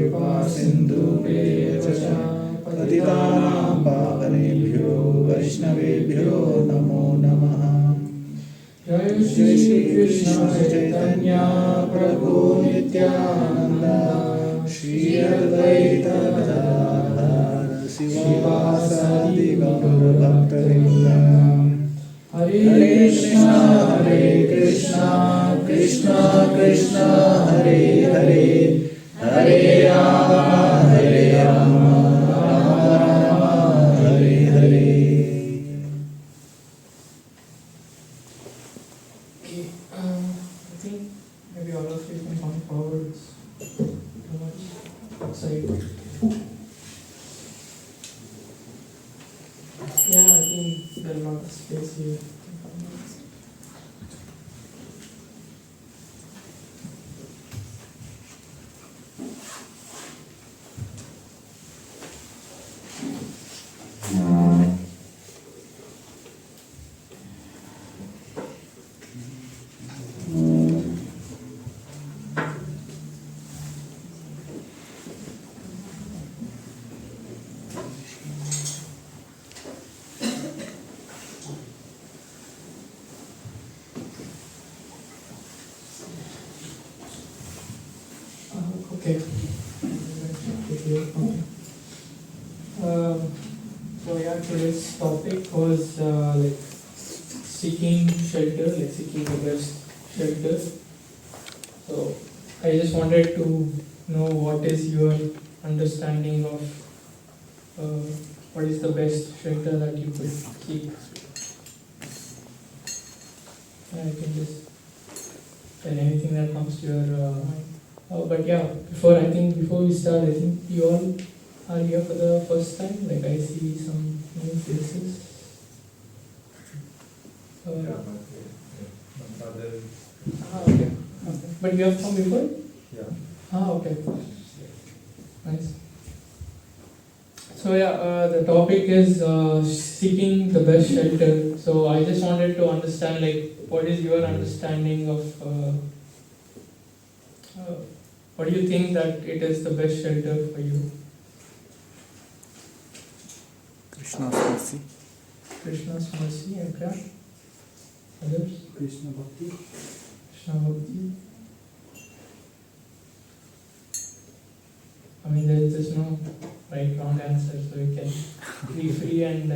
कृपा सिन्धुभ्यश्च पतितानां पावनेभ्यो वैष्णवेभ्यो नमो नमः। जय श्री कृष्ण चैतन्य प्रभु नित्यानंद श्री अद्वैत गदाधर शिवासादि गौर भक्तवृंद। हरे कृष्णा कृष्णा कृष्णा हरे हरे, हरे Ram Ram Ram Hare Hare. I think maybe all of you can come forward. Too much outside. Yeah, I think there's a lot of space here. Okay. So yeah, today's topic was like seeking shelter, like seeking the best shelter. So I just wanted to know what is your understanding of what is the best shelter that you could seek. I can just tell anything that comes to your mind. But yeah, before we start, I think you all are here for the first time. Like I see some new faces. My father. Okay. But you have come before? Yeah. Okay. Nice. So yeah, the topic is seeking the best shelter. So I just wanted to understand, like, what is your understanding of what do you think that it is the best shelter for you? Krishna's mercy. Krishna's mercy and craft. Others? Krishna Bhakti. Krishna Bhakti. I mean, there is just no right wrong answer, so you can be free and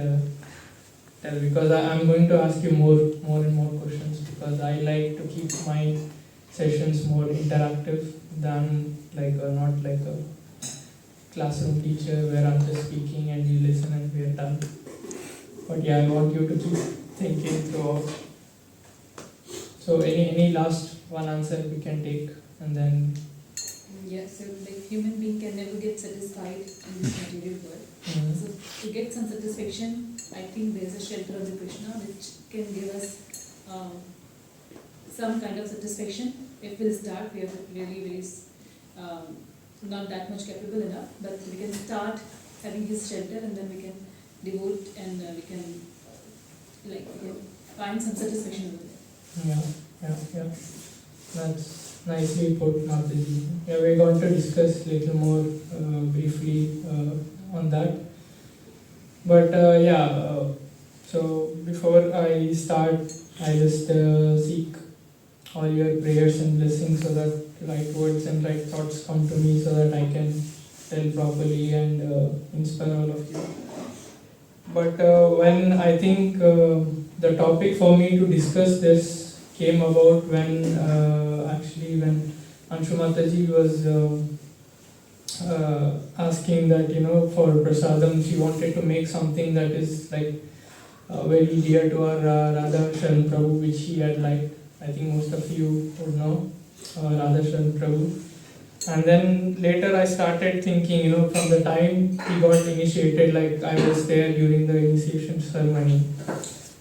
tell, because I'm going to ask you more and more questions, because I like to keep my sessions more interactive than like not like a classroom teacher where I'm just speaking and you listen and we are done. But yeah, I want you to keep thinking throughout. So any last one answer we can take, and then yeah, so like human being can never get satisfied in this material world. So to get some satisfaction, I think there is a shelter of the Krishna which can give us some kind of satisfaction. If we'll start, we are really very not that much capable enough, but we can start having his shelter, and then we can devote and we can find some satisfaction over there. Yeah. That's nicely put, Mataji. Yeah, we're going to discuss little more briefly on that. But so before I start, I just seek all your prayers and blessings so that right words and right thoughts come to me, so that I can tell properly and inspire all of you. But when I think the topic for me to discuss this came about when Anshu Mataji was asking that, for prasadam, she wanted to make something that is like very dear to our Radha Sharan Prabhu, which he had liked. I think most of you would know Radha Sharan Prabhu. And then later I started thinking, from the time he got initiated, like I was there during the initiation ceremony.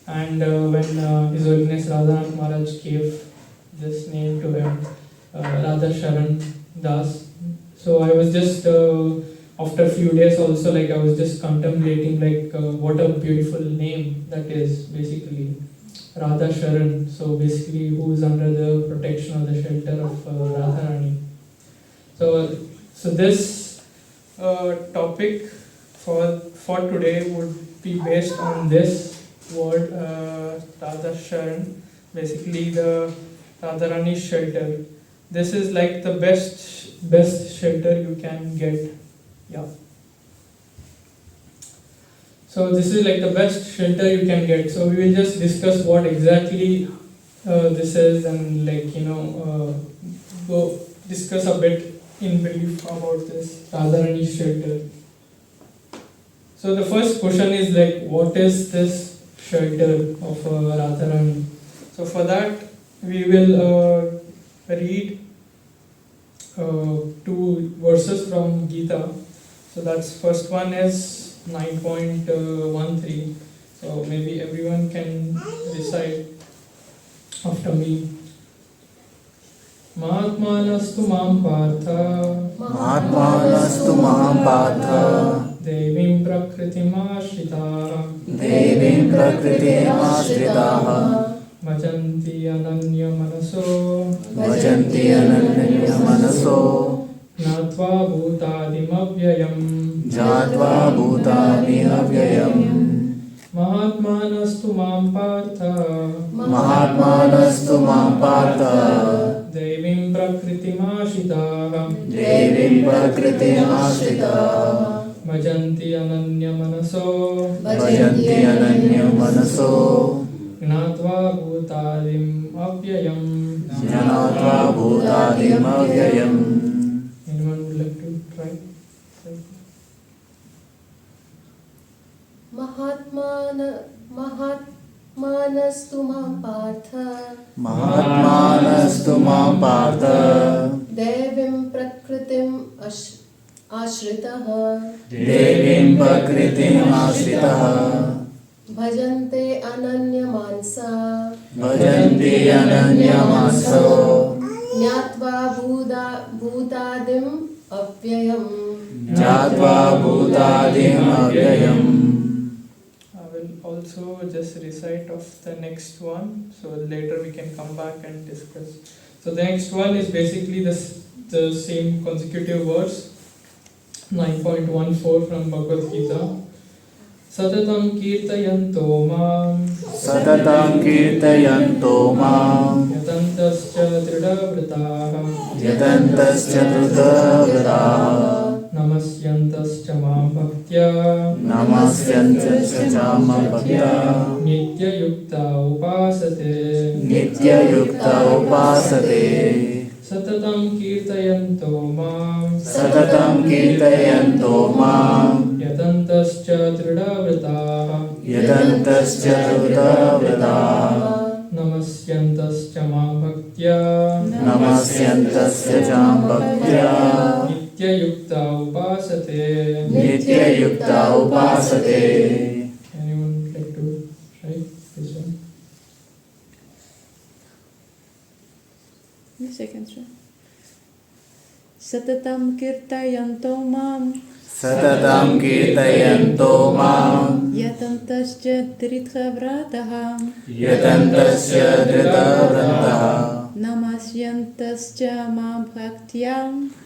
And when His Holiness Radhanath Maharaj gave this name to him, Radha Sharan Das. So I was just, after a few days also, like I was just contemplating, like what a beautiful name that is, basically. Radha Sharan, so basically who is under the protection or the shelter of Radharani. So So this topic for today would be based on this word Radha Sharan, basically the Radharani shelter. This is like the best shelter you can get. Yeah. So this is like the best shelter you can get. So we will just discuss what exactly this is, and go discuss a bit in brief about this Radharani shelter. So the first question is like, what is this shelter of Radharani? So for that we will read 2 verses from Gita. So that's first one is 9.13. So maybe everyone can recite after me. Mahatmanastu mam partha Mahatmanastu maham partha devim prakritim ashritaha devim prakritim ashritaha bhajanti ananya manaso bhajanti ananya manaso natva bhutadim avyayam jatva bhutani avyayam Mahatmanastu mam partha Mahatmanastu maham partha devim prakritim ashritaha devim prakritim ashritaha bhajanti ananya manaso bhajanti ananya manaso Gnatva bhutadim avyayam. janatva bhutadim avyayam. Anyone would like to try? Mahatmanastu mam partha Mahatmanastu maham partha devim prakritim ashritaha devim prakritim ashritaha bhajante ananya mansa bhajanti ananya manaso Nyatva bhutadim avyayam. jatva bhutadim avyayam. I will also just recite of the next one, so later we can come back and discuss. So the next one is basically the same consecutive verse, 9.14 from Bhagavad Gita. Satatam kirtayanto mam Satatam kirtayanto mam yatantascha dridhavrataha yatantascha dhruta namasyantascha mam bhaktya namasyantascha mam bhaktya nitya yukta upasate nitya yukta upasate. Satatam kirtayanto mam Satatam kirtayanto mam yatantascha dridhavrataha yatantascha dhruta vrataha namasyantascha mam bhaktya namasyantascha mam bhaktya nitya yukta upasate. nitya yukta upasate. Anyone would like to try this one? Second one. Satatam kirtayanto mam Satatam kirtayanto mam yatantascha dridhavrataha yatantascha dhruta vrataha namasyantascha mam bhaktya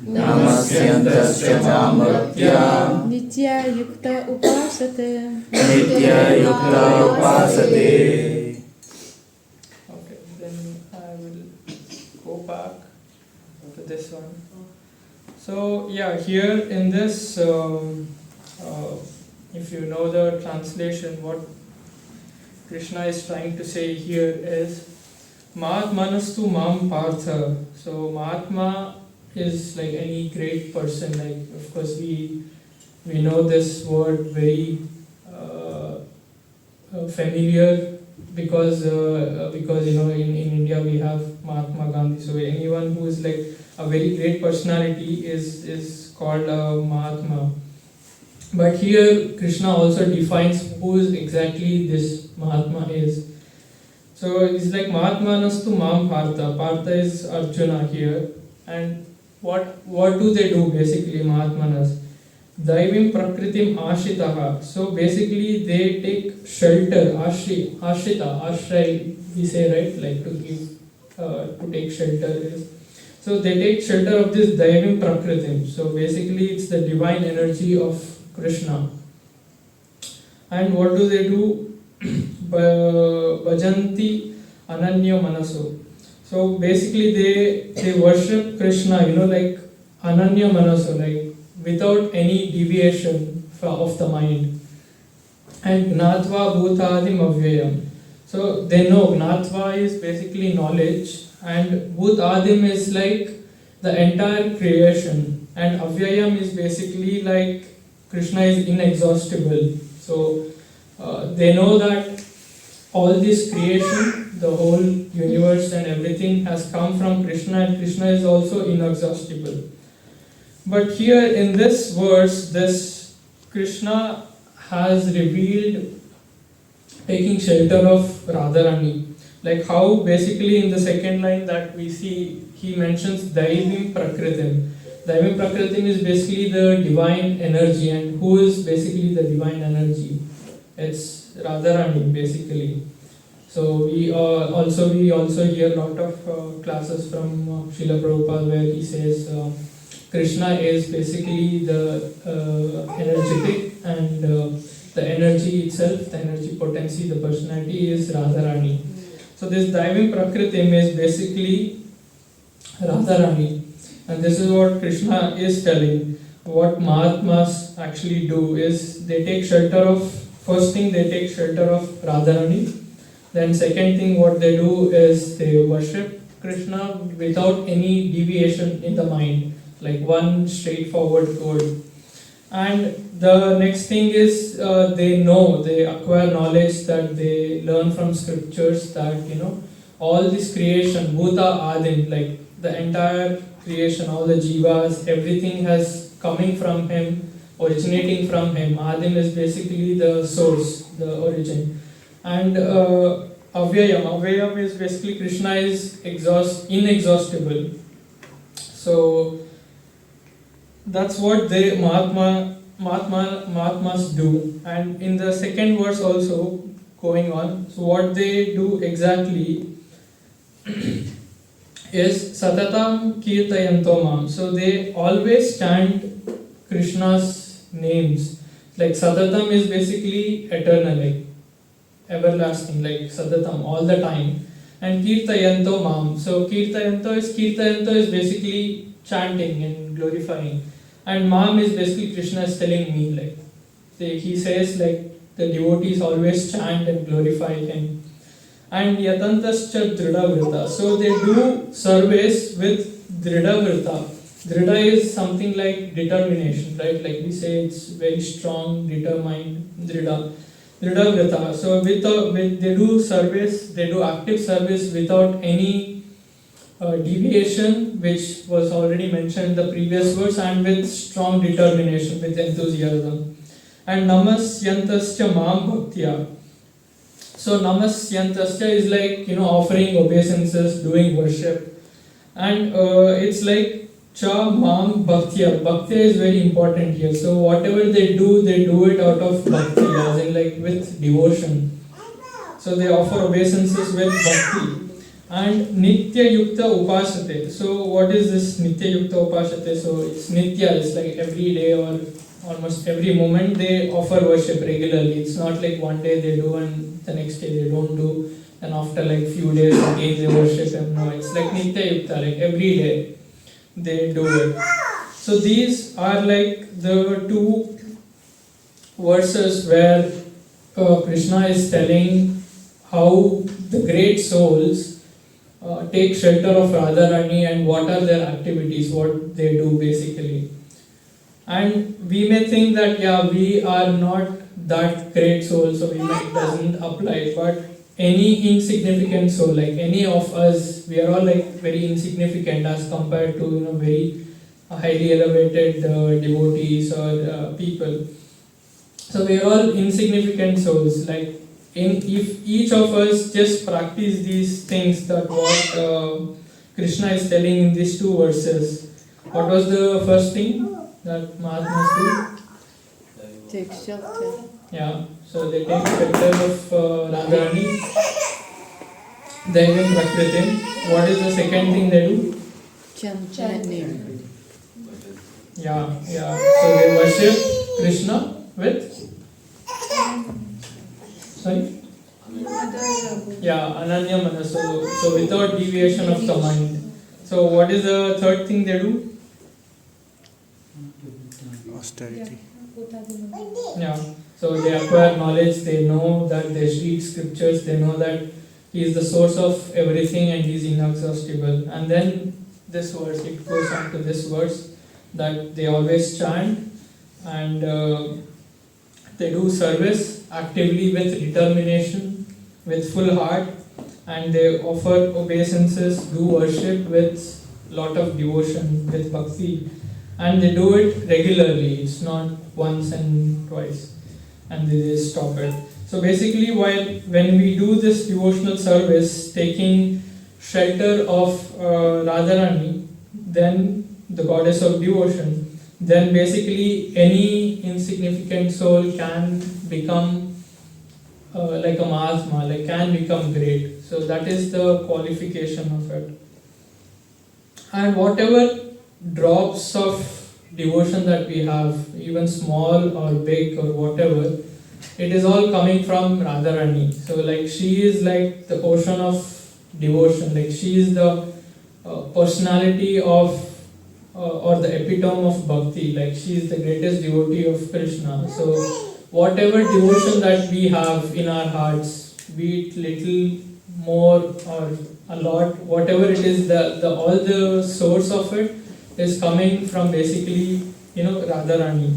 namasyantascha mam bhaktya nitya yukta upasate. nitya yukta upasate. Okay, then I will go back to this one. So yeah, here in this, if you know the translation, what Krishna is trying to say here is Mahatmanastu mam partha. So Mahatma is like any great person. Like, of course we know this word very familiar because in India we have Mahatma Gandhi. So anyone who is like a very great personality is called a Mahatma. But here Krishna also defines who is exactly this Mahatma is. So it's like Mahatmanastu mam partha. Partha is Arjuna here. And what do they do basically, Mahatmanas? Daivim prakritim ashitaha. So basically they take shelter, ashrita, ashray we say, right? Like to give, to take shelter is. So they take shelter of this Daivim Prakritim. So basically it's the divine energy of Krishna. And what do they do? Bhajanti Ananya Manaso. So basically they worship Krishna, like Ananya Manaso, like without any deviation of the mind. And Gnatva Bhutadim Avyayam. So they know Gnatva is basically knowledge, and Bhutadim is like the entire creation, and Avyayam is basically like Krishna is inexhaustible. So they know that all this creation, the whole universe and everything has come from Krishna, and Krishna is also inexhaustible. But here in this verse, this Krishna has revealed taking shelter of Radharani. Like how basically in the second line that we see, he mentions Daivim Prakritim. Daivim Prakritim is basically the divine energy, and who is basically the divine energy? It's Radharani basically. So we also hear a lot of classes from Srila Prabhupada where he says Krishna is basically the energetic, and the energy itself, the energy potency, the personality is Radharani. So this Daivim Prakritim is basically Radharani, and this is what Krishna is telling. What Mahatmas actually do is they take shelter of, first thing they take shelter of Radharani, then second thing what they do is they worship Krishna without any deviation in the mind, like one straightforward goal. And the next thing is they acquire knowledge, that they learn from scriptures that all this creation, Bhuta Adim, like the entire creation, all the jivas, everything has coming from him, originating from him. Adim is basically the source, the origin. And Avyayam is basically Krishna is inexhaustible. So that's what they Mahatmas do. And in the second verse also going on, so what they do exactly is Satatam Kirtayanto Mam. So they always chant Krishna's names. Like Satatam is basically eternal, like everlasting, like Satatam, all the time. And Kirtayanto Mam. So Kirtayanto is basically chanting and glorifying. And Mam is basically Krishna is telling me, like he says like the devotees always chant and glorify him. And Yatantascha Drida Vrita. So they do service with Drida Vrita. Drida is something like determination, right? Like we say it's very strong, determined, Drida Vrita. So they do service, they do active service without any deviation, which was already mentioned in the previous verse, and with strong determination, with enthusiasm. And Namasyantascha Mam Bhaktya. So Namasyantascha is like offering obeisances, doing worship, and it's like Cha Mam Bhaktya. Bhaktya is very important here. So whatever they do it out of bhakti, as in like with devotion. So they offer obeisances with bhakti. And Nitya Yukta Upasate. So what is this Nitya Yukta Upasate? So it's Nitya, it's like every day or almost every moment they offer worship regularly. It's not like one day they do and the next day they don't do, and after like few days again they worship him. No, it's like Nitya Yukta, like every day they do it. So these are like the two verses where Krishna is telling how the great souls take shelter of Radharani and what are their activities, what they do basically. And we may think that we are not that great soul, so it doesn't apply, but any insignificant soul, like any of us, we are all like very insignificant as compared to very highly elevated devotees or people. So we are all insignificant souls. Like if each of us just practice these things, that what Krishna is telling in these two verses. What was the first thing that Mahatmas do? Take shelter. Yeah, so they take shelter of Radharani, Daivim Prakritim. What is the second thing they do? Chant name. Yeah. So they worship Krishna with. Sorry. Yeah, Ananya Manas. So without deviation of the mind. So what is the third thing they do? Austerity. Yeah. So they acquire knowledge. They know that they read scriptures. They know that He is the source of everything and He is inexhaustible. And then this verse, it goes on to this verse that they always chant and they do service actively with determination, with full heart, and they offer obeisances, do worship with lot of devotion, with bhakti, and they do it regularly. It's not once and twice, and they just stop it. So basically, when we do this devotional service, taking shelter of Radharani, then the goddess of devotion, then basically any insignificant soul can become like a Mahatma, like can become great. So that is the qualification of it. And whatever drops of devotion that we have, even small or big or whatever, it is all coming from Radharani. So like she is like the ocean of devotion, like she is the personality of or the epitome of bhakti, like she is the greatest devotee of Krishna. So whatever devotion that we have in our hearts, be it little more or a lot, whatever it is, the all the source of it is coming from basically Radharani.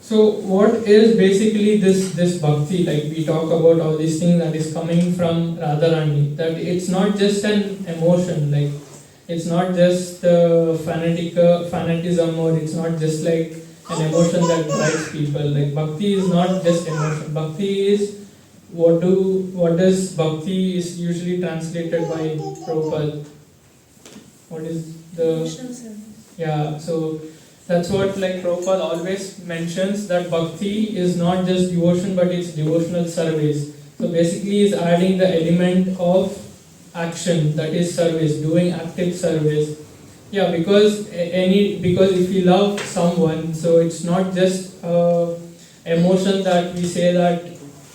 So what is basically this bhakti? Like we talk about all these things that is coming from Radharani, that it's not just an emotion, like it's not just fanatism, or it's not just like an emotion that drives people. Like bhakti is not just emotion. Bhakti is what does bhakti is usually translated by Prabhupada. What is the so that's what like Prabhupada always mentions, that bhakti is not just devotion but it's devotional service. So basically is adding the element of action, that is service, doing active service. Yeah, because if we love someone, so it's not just emotion that we say that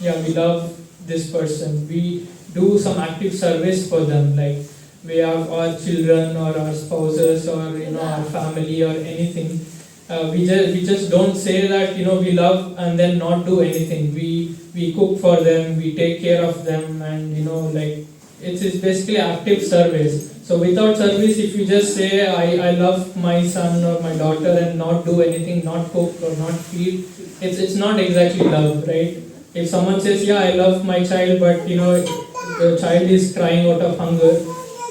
we love this person. We do some active service for them, like we have our children or our spouses or our family or anything. We just don't say that we love and then not do anything. We cook for them, we take care of them, and like it's basically active service. So without service, if you just say I love my son or my daughter and not do anything, not cook or not feed, it's not exactly love, right? If someone says I love my child, but the child is crying out of hunger,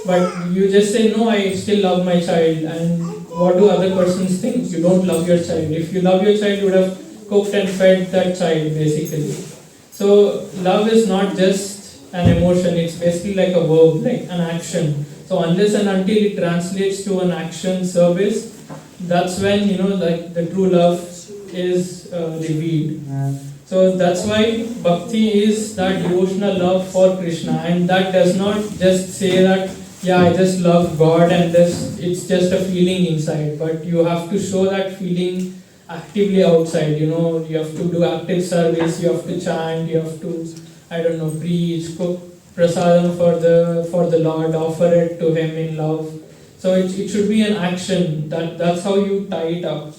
but you just say no, I still love my child, and what do other persons think? You don't love your child. If you love your child, you would have cooked and fed that child basically. So love is not just an emotion, it's basically like a verb, like an action. So unless and until it translates to an action service, that's when like the true love is revealed. So that's why bhakti is that devotional love for Krishna, and that does not just say that I just love God and it's just a feeling inside, but you have to show that feeling actively outside. You have to do active service, you have to chant, you have to preach, cook prasadam for the Lord, offer it to Him in love. So it should be an action. That's how you tie it up.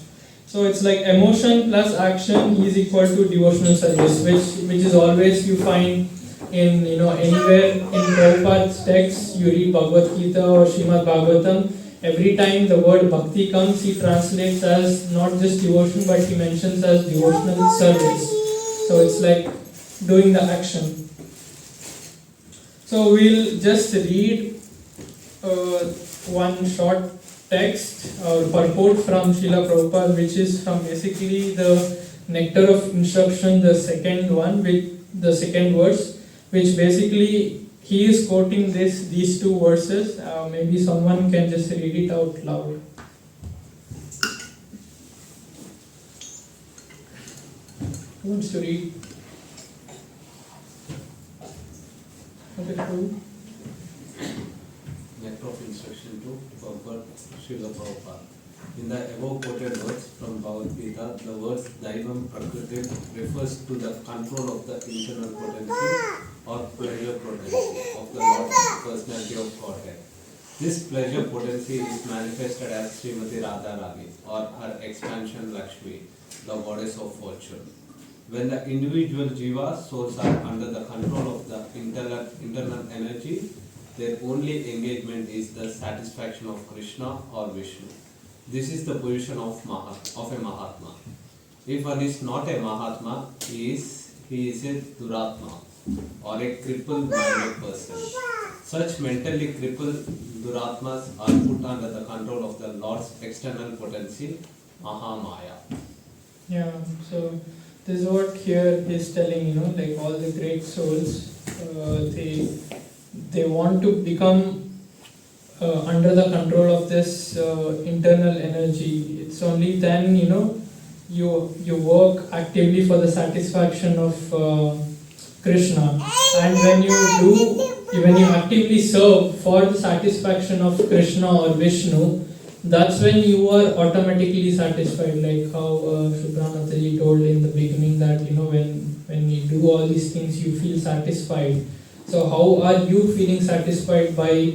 So it's like emotion plus action is equal to devotional service, which is always you find in anywhere in Prabhupada's text. You read Bhagavad Gita or Srimad Bhagavatam, every time the word bhakti comes, he translates as not just devotion, but he mentions as devotional service. So it's like doing the action. So we'll just read one short text or purport from Srila Prabhupada, which is from basically the Nectar of Instruction, the second one, with the second verse, which basically he is quoting these two verses. Maybe someone can just read it out loud. Who wants to read? Okay, Prabhu. letter of instruction to Prabhupada Srila Prabhupada. In the above quoted words from Bhagavad Gita, the words Daivam Prakritim refers to the control of the internal potency or pleasure potency of the Lord Personality of Godhead. This pleasure potency is manifested as Srimati Radharani or her expansion Lakshmi, the goddess of fortune. When the individual jiva souls are under the control of the internal energy, their only engagement is the satisfaction of Krishna or Vishnu. This is the position of a Mahatma. If one is not a Mahatma, he is a Duratma or a crippled minded person. Such mentally crippled Duratmas are put under the control of the Lord's external potency, Mahamaya. Yeah, so this is what here is telling, like all the great souls, they want to become under the control of this internal energy. It's only then, you work actively for the satisfaction of Krishna. And when you actively serve for the satisfaction of Krishna or Vishnu, that's when you are automatically satisfied, like how Subramataji told in the beginning that when you do all these things you feel satisfied. So how are you feeling satisfied by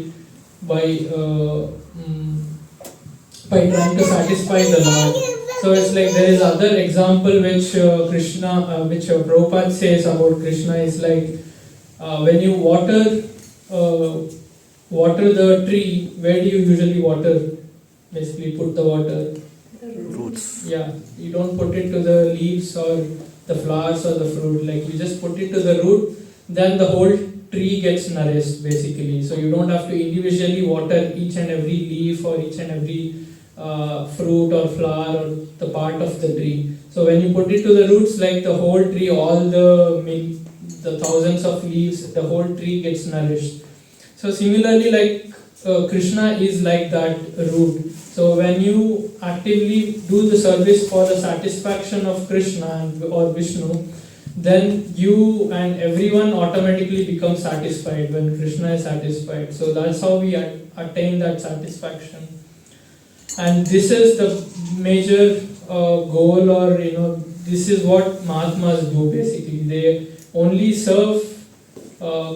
trying to satisfy the Lord? So it's like there is other example which Prabhupada says about Krishna is like when you water the tree, where do you usually water? Basically put the water? Roots. Yeah, you don't put it to the leaves or the flowers or the fruit, like you just put it to the root, then the whole tree gets nourished basically. So you don't have to individually water each and every leaf or each and every fruit or flower or the part of the tree. So when you put it to the roots, like the whole tree, all the thousands of leaves, the whole tree gets nourished. So similarly, like Krishna is like that root. So when you actively do the service for the satisfaction of Krishna or Vishnu, then you and everyone automatically become satisfied when Krishna is satisfied. So that's how we attain that satisfaction. And this is the major goal, or this is what Mahatmas do basically. They only serve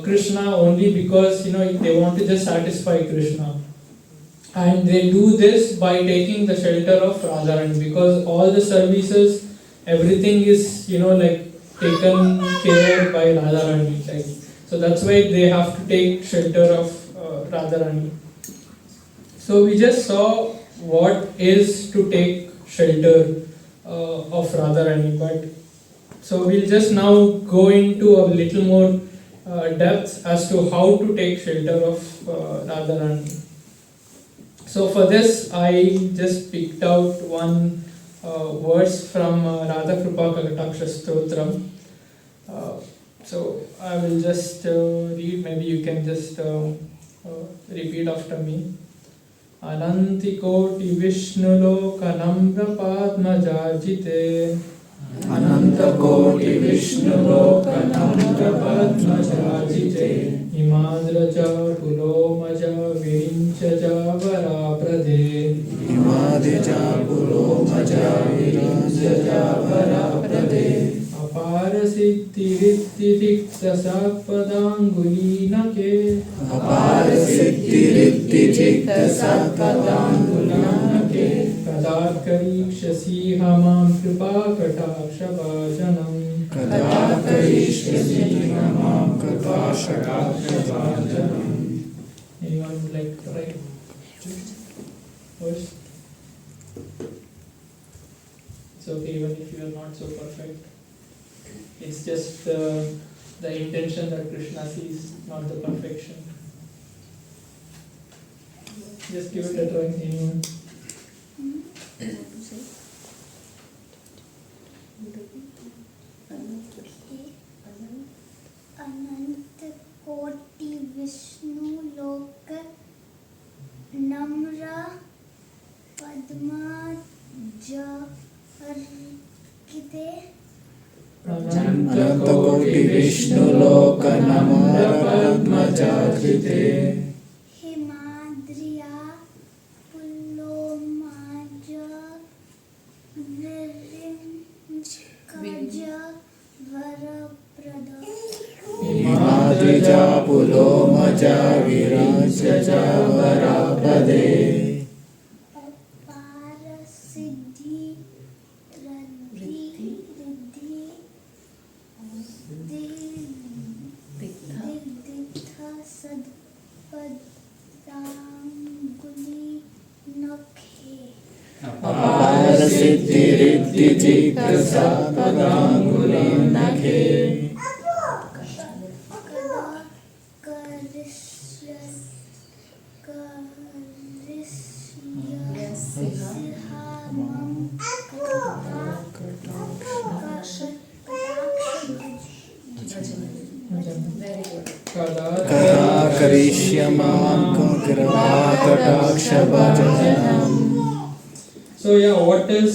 Krishna only because they want to just satisfy Krishna. And they do this by taking the shelter of Radharani, because all the services, everything is taken care by Radharani. So that's why they have to take shelter of Radharani. So we just saw what is to take shelter of Radharani, but so we'll just now go into a little more depth as to how to take shelter of Radharani. So for this, I just picked out one verse from Radha Kripa Kalataksha Stotram. So I will just read, maybe you can just repeat after me. Anantikoti Vishnuloka Namra Padmajajite Anantakoti Vishnuloka Namra Padmajajite Himadraja Pulomaja Virinchaja Varaprade Himadija Pulomaja Virinchaja Varaprade Apara Siddhi Riddhi Diksa Sakpadangulinake Apara Siddhi Riddhi Jikta Sakpadangulinake Kadarkarikshasi Hamam Kripa Katakshabhajanam Kadarkarikshasi Hamam Kripa Katakshabhajanam. Anyone would like to write first? It's okay even if you are not so perfect. It's just the intention that Krishna sees, not the perfection. Just give it a try, anyone. अनंत कोटि विष्णु लोक नम्र पद्मजार्किते Anantakoti Vishnuloka Namra Padmajajite Himadri maja virajya varapade. Apara siddhi riddhi diktha sadpadanguli nakhe. Apara siddhi riddhi kṛṣhṇa padanguli nakhe. Kada karishyamam kripa kataksha bhajanam. So yeah, what is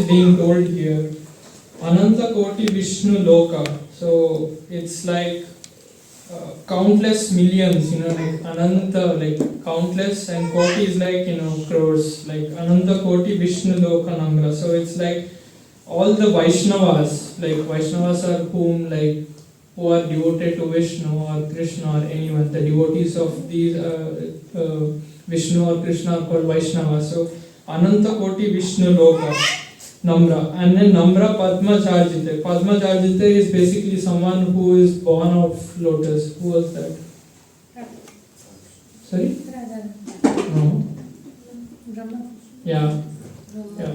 being told here? Ananta Koti Vishnu Loka. So it's like countless millions, like Ananta, like countless, and Koti is like, crores, like Ananta Koti Vishnu Loka Namra. So it's like all the Vaishnavas, like Vaishnavas are who are devoted to Vishnu or Krishna or anyone. The devotees of these Vishnu or Krishna are called Vaishnavas. So Ananta Koti Vishnu Loka Namra, and then Namra Padma Charjite. Padma Charjite is basically someone who is born of lotus. Who was that? Sorry? No. Yeah.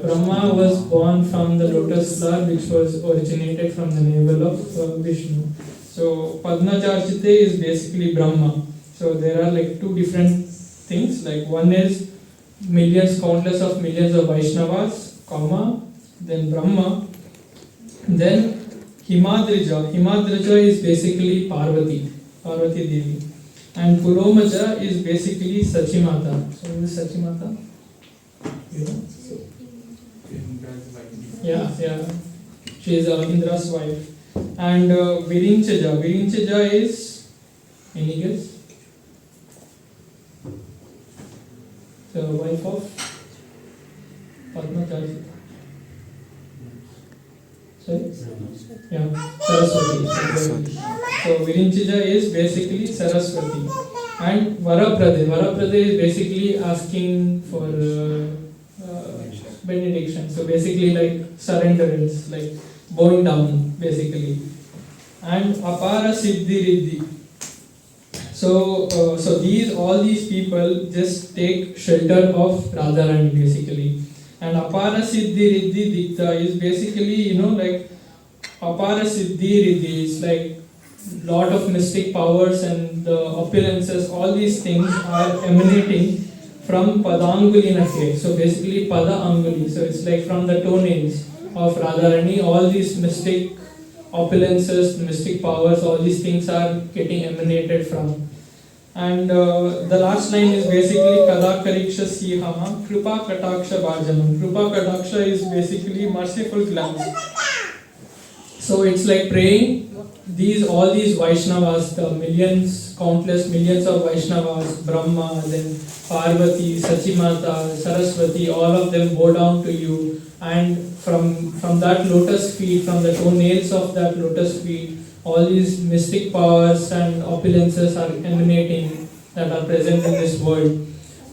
Brahma was born from the lotus flower, which was originated from the navel of Vishnu. So Padma Charjite is basically Brahma. So there are like two different things. Like one is countless of millions of Vaishnavas, then Brahma, then Himadrija. Himadrija is basically Parvati Devi, and Pulomaja is basically Sachimata. So who is Sachimata? You know? Yeah. She is Indra's wife. And Virinchaja is, any guess? The wife of Padma Charjita. Sorry? Yeah, Saraswati. So Virinchaja is basically Saraswati. And Varaprade is basically asking for benediction. So basically like surrenderance, like bowing down basically. And Apara Siddhi Riddhi. So all these people just take shelter of Radharani basically. And Apara Siddhi Riddhi Dikta is basically, like Apara Siddhi Riddhi is like lot of mystic powers and the opulences, all these things are emanating from Padanguli Nakhe. So basically Pada Anguli. So it's like from the toenails of Radharani, all these mystic opulences, mystic powers, all these things are getting emanated from. And the last line is basically Kada Kariksha Sihama Kripa Kataksha Bhajanam. Kripa Kataksha is basically merciful glance. So it's like praying all these Vaishnavas, the countless millions of Vaishnavas, Brahma, then Parvati, Sachimata, Saraswati, all of them bow down to you, and from that lotus feet, from the toenails of that lotus feet, all these mystic powers and opulences are emanating that are present in this world.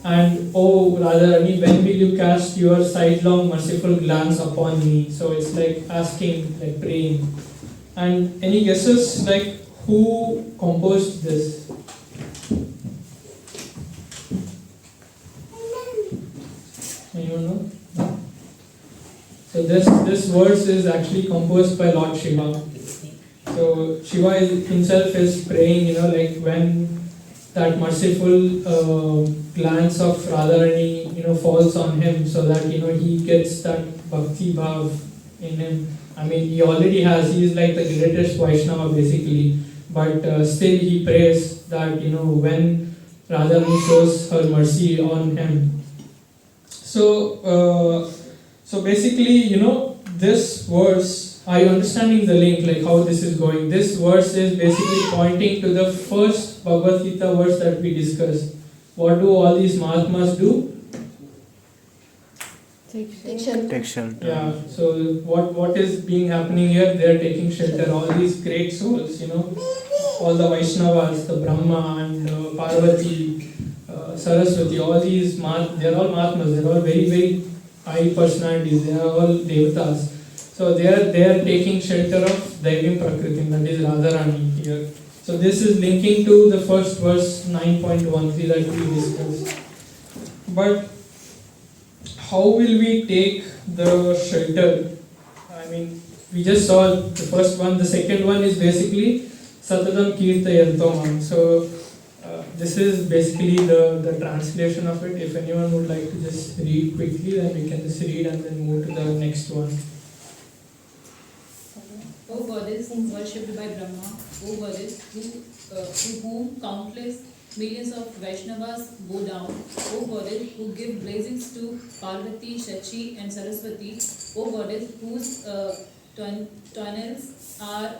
And oh Radharani, when will you cast your sidelong merciful glance upon me? So it's like asking, like praying. And any guesses like who composed this? Anyone know? No? So this verse is actually composed by Lord Shiva. So Shiva himself is praying, like when that merciful glance of Radharani, falls on him, so that he gets that bhakti bhav in him. I mean, he already has. He is like the greatest Vaishnava basically, but still he prays that when Radharani shows her mercy on him. So basically, this verse. Are you understanding the link, like how this is going? This verse is basically pointing to the first Bhagavad Gita verse that we discussed. What do all these Mahatmas do? Take shelter. Yeah, so what is being happening here? They are taking shelter. All these great souls, all the Vaishnavas, the Brahma and Parvati, Saraswati, all these they are all Mahatmas, they are all very, very high personalities, they are all Devatas. So they are taking shelter of Daivim Prakritim, that is Radharani here. So this is linking to the first verse 9.13 that we discussed. But how will we take the shelter? I mean, we just saw the first one. The second one is basically Satatam Kirtayantomam. So this is basically the translation of it. If anyone would like to just read quickly, then we can just read and then move to the next one. O goddess worshipped by Brahma, O goddess to whom countless millions of Vaishnavas bow down, O goddess who give blessings to Parvati, Shachi and Saraswati, O goddess whose tunnels are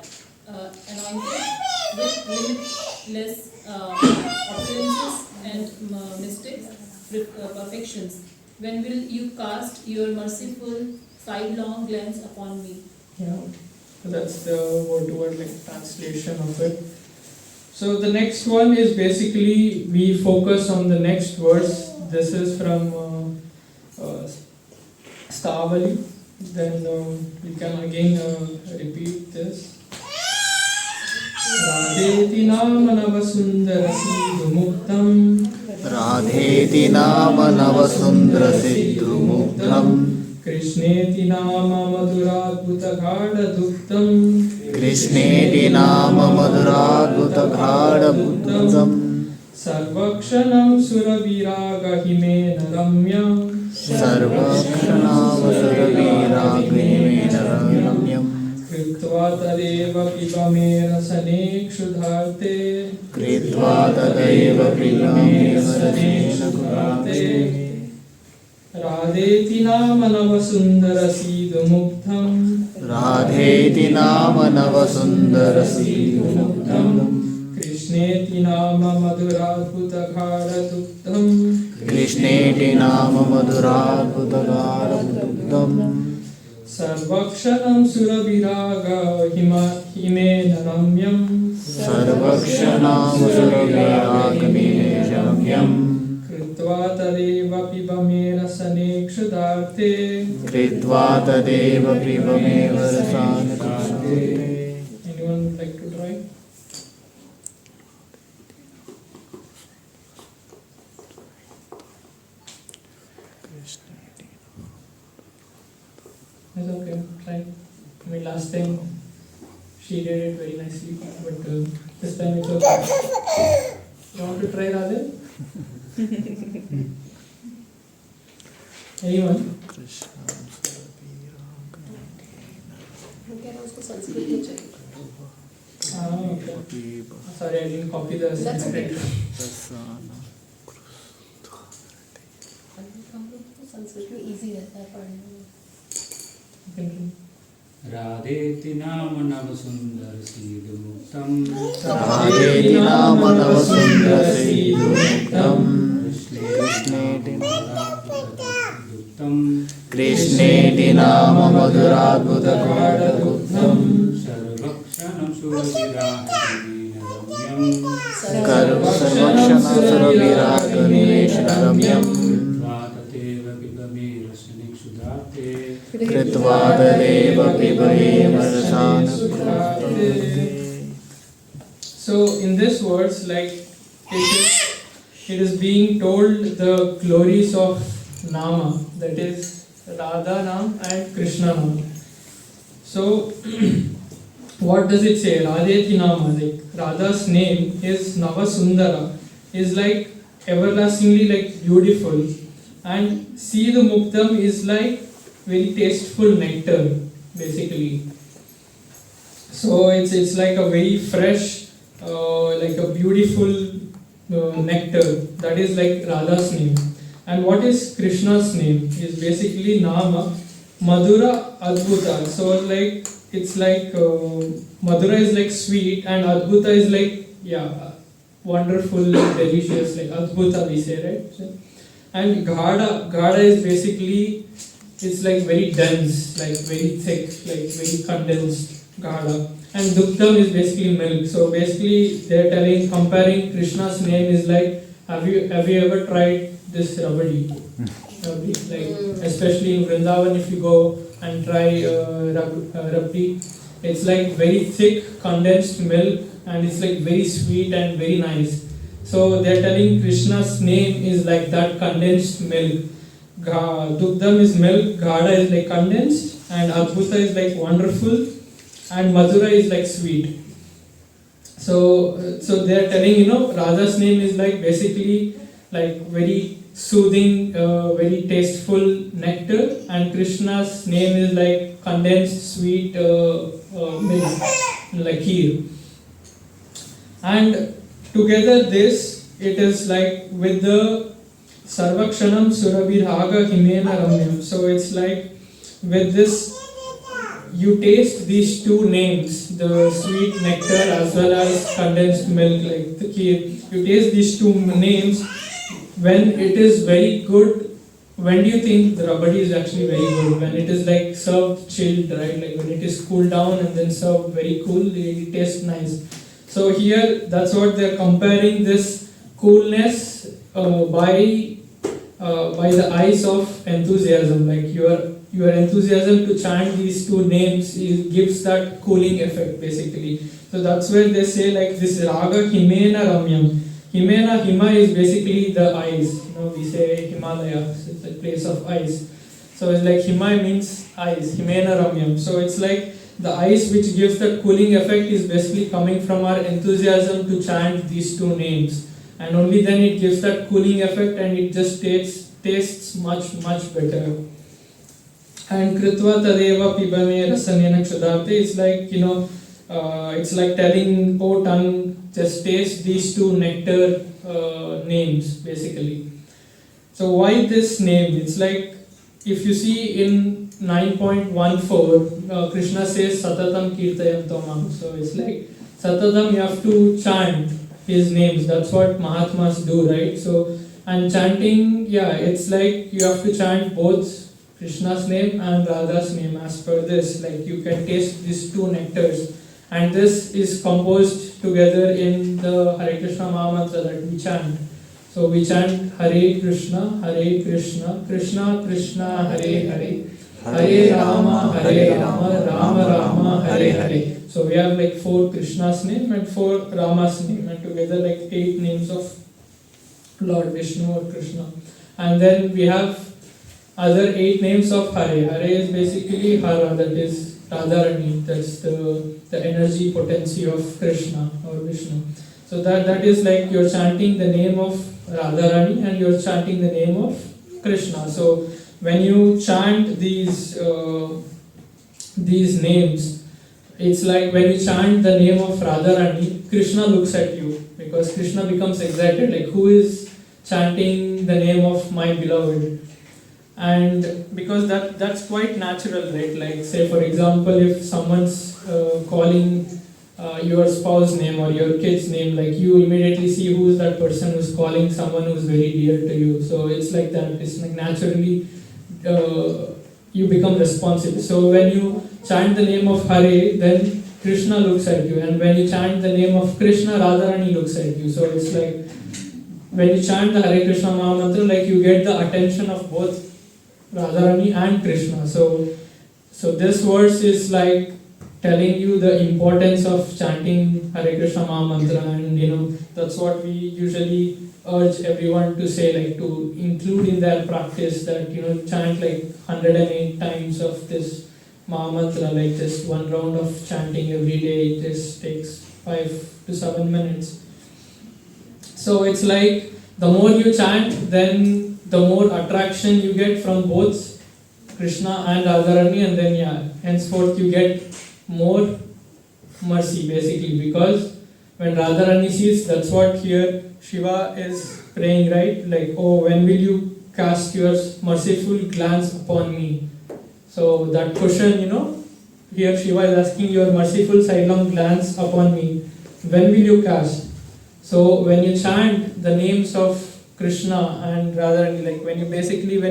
anointed with limitless opulences and mystic perfections. When will you cast your merciful sidelong glance upon me? Yeah, so that's the word-to-word translation of it. So the next one is basically we focus on the next verse. This is from Stavali. Then we can again repeat this. Radheti nama navasundara siddhu muktam. Radheti nama navasundara siddhu muktam. Krishneti nama madhuradbhuta ghada duktam. Krishneti nama madhuradbhuta ghada duktam. Sarvakshanam surabhiraga himena ramyam. Sarvakshanam surabhiraga himena ramyam. Kritva tadeva pibame rasane kṣhudharte. Kritva tadeva pibame rasane kṣhudharte. Radheti nama navasundara siddhu muktam. Radheti nama navasundara siddhu muktam. Krishneti nama madhuradbhuta ghada duktam. Krishneti nama madhuradbhuta ghada duktam. Sarvakshanam surabhiraga himena ramyam. Sarvakshanam surabhiraga himena ramyam. Kritva tadeva pibame rasane kṣhudharte. Kritva tadeva pibame rasane kṣhudharte. Anyone would like to try? It's okay, try. I mean, last time she did it very nicely, but this time it's okay. You want to try, Radhe? Anyone? Okay. Sorry, I didn't copy the Sanskrit. Sanskrit में easy रहता है पढ़ने में. राधेति नाम नवसुंदर Sidhu मुक्तम. Radheti nama navasundara siddhu muktam. Krishneti nama madhuradbhuta ghada duktam. सर्वक्षणं सुरभिराग रम्यं. Sarvakshanam surabhiraga himena ramyam. वाततेव पिबमे रसने क्षुधाते. Kritva tadeva pibame rasane kṣhudharte. So in this verse, like it is being told the glories of Nama, that is Radha Nam and Krishna Nam. So what does it say? Radheti Nama, like Radha's name is Navasundara, is like everlastingly like beautiful, and Siddhu Muktam is like very tasteful nectar, basically. So it's like a very fresh, like a beautiful nectar. That is like Radha's name. And what is Krishna's name? Is basically Nama, Madhura Adbhuta. So like it's like Madhura is like sweet and Adbhuta is like wonderful, delicious. Like Adbhuta we say, right? So, and Ghada is basically it's like very dense, like very thick, like very condensed Ghada. and Dugdam is basically milk. So basically they're comparing Krishna's name is like, have you ever tried this rabdi? Like especially in Vrindavan, if you go and try rabdi, it's like very thick condensed milk and it's like very sweet and very nice. So they're telling Krishna's name is like that condensed milk. Dugdam is milk, Ghada is like condensed, and Adbhuta is like wonderful, and Madhura is like sweet. So they're telling, Radha's name is like basically like very soothing, very tasteful nectar, and Krishna's name is like condensed sweet milk, like kheer. And together it is like with the Sarvakshanam Surabhiraga Himena Ramyam. So it's like with this you taste these two names, the sweet nectar as well as condensed milk like the kheer. You taste these two names when it is very good. When do you think the rabdi is actually very good? When it is like served chilled, right? Like when it is cooled down and then served very cool, it tastes nice. So here, that's what they're comparing this coolness by the eyes of enthusiasm. Like your enthusiasm to chant these two names gives that cooling effect basically. So that's where they say like this raga himena ramyam. Hima is basically the eyes. We say Himalaya, so it's a place of ice. So it's like Hima means eyes, himena ramyam. So it's like the ice which gives that cooling effect is basically coming from our enthusiasm to chant these two names. And only then it gives that cooling effect and it just tastes much better. And Kritva Tadeva Pibame Rasanena Kṣhṇate, it's like, it's like telling, oh tongue, just taste these two nectar names basically. So why this name? It's like, if you see in 9.14, Krishna says Satatam Kirtayam Tomam. So it's like Satatam, you have to chant his names. That's what Mahatmas do, right? So, and chanting, it's like you have to chant both Krishna's name and Radha's name as per this. Like you can taste these two nectars. And this is composed together in the Hare Krishna Mahamantra that we chant. So we chant Hare Krishna, Krishna Krishna, Hare Hare, Hare Rama, Rama Rama, Hare Hare. So we have like 4 Krishna's name and 4 Rama's name, and together like 8 names of Lord Vishnu or Krishna. And then we have other 8 names of Hare. Hare is basically Hara, that is Radharani, that's the energy potency of Krishna or Vishnu. So that is like you're chanting the name of Radharani and you're chanting the name of Krishna. So when you chant these names, it's like when you chant the name of Radharani, Krishna looks at you because Krishna becomes excited, like who is chanting the name of my beloved? And because that's quite natural, right? Like say for example, if someone's calling your spouse's name or your kid's name, like you immediately see who is that person who's calling someone who's very dear to you. So it's like that. It's like naturally you become responsive. So when you chant the name of Hare, then Krishna looks at you, and when you chant the name of Krishna, Radharani looks at you. So it's like when you chant the Hare Krishna Mahamantra, like you get the attention of both Radharani and Krishna. So this verse is like telling you the importance of chanting Hare Krishna Mahamantra, and that's what we usually urge everyone to say, like to include in their practice that chant like 108 times of this Mahamantra, like just one round of chanting every day. It just takes 5 to 7 minutes. So it's like the more you chant, then the more attraction you get from both Krishna and Radharani, and then henceforth you get more mercy basically, because when Radharani sees, that's what here Shiva is praying, right? Like, oh, when will you cast your merciful glance upon me? So that question, here Shiva is asking your merciful sidelong glance upon me. When will you cast? So when you chant the names of Krishna and Radharani, like when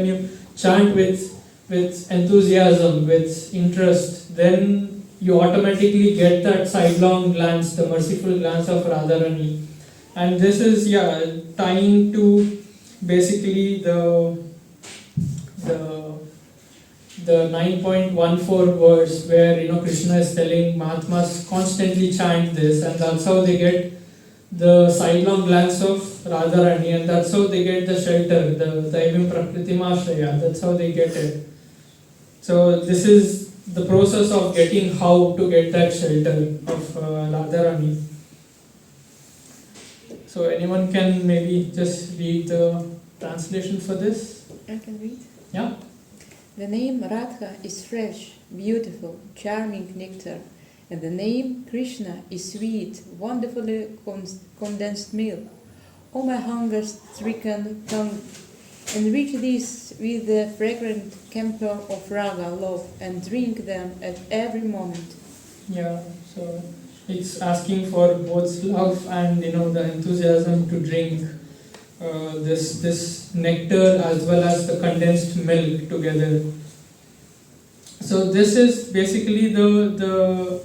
you chant with enthusiasm, with interest, then you automatically get that sidelong glance, the merciful glance of Radharani. And this is tying to basically the 9.14 verse where Krishna is telling Mahatmas constantly chant this, and that's how they get the sidelong glance of Radharani, and that's how they get the shelter, the Daivim Prakritim Ashraya, that's how they get it. So this is the process of getting how to get that shelter of Radharani. So anyone can maybe just read the translation for this? I can read. Yeah. The name Radha is fresh, beautiful, charming nectar, and the name Krishna is sweet, wonderfully condensed milk. O my hunger-stricken tongue, enrich these with the fragrant camphor of raga, love, and drink them at every moment. Yeah, so it's asking for both love and the enthusiasm to drink this nectar as well as the condensed milk together. So this is basically the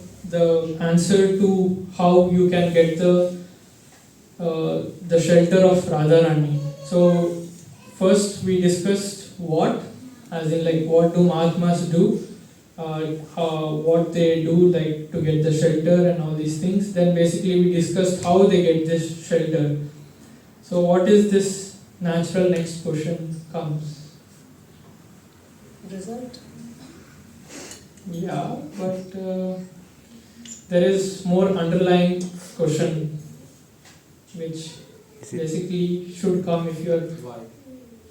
answer to how you can get the shelter of Radharani. So first we discussed what, as in like what do Mahatmas do, what they do like to get the shelter and all these things. Then basically we discussed how they get this shelter. So what is this natural next question comes? Result. Yeah, but there is more underlying question which basically should come if you are Why?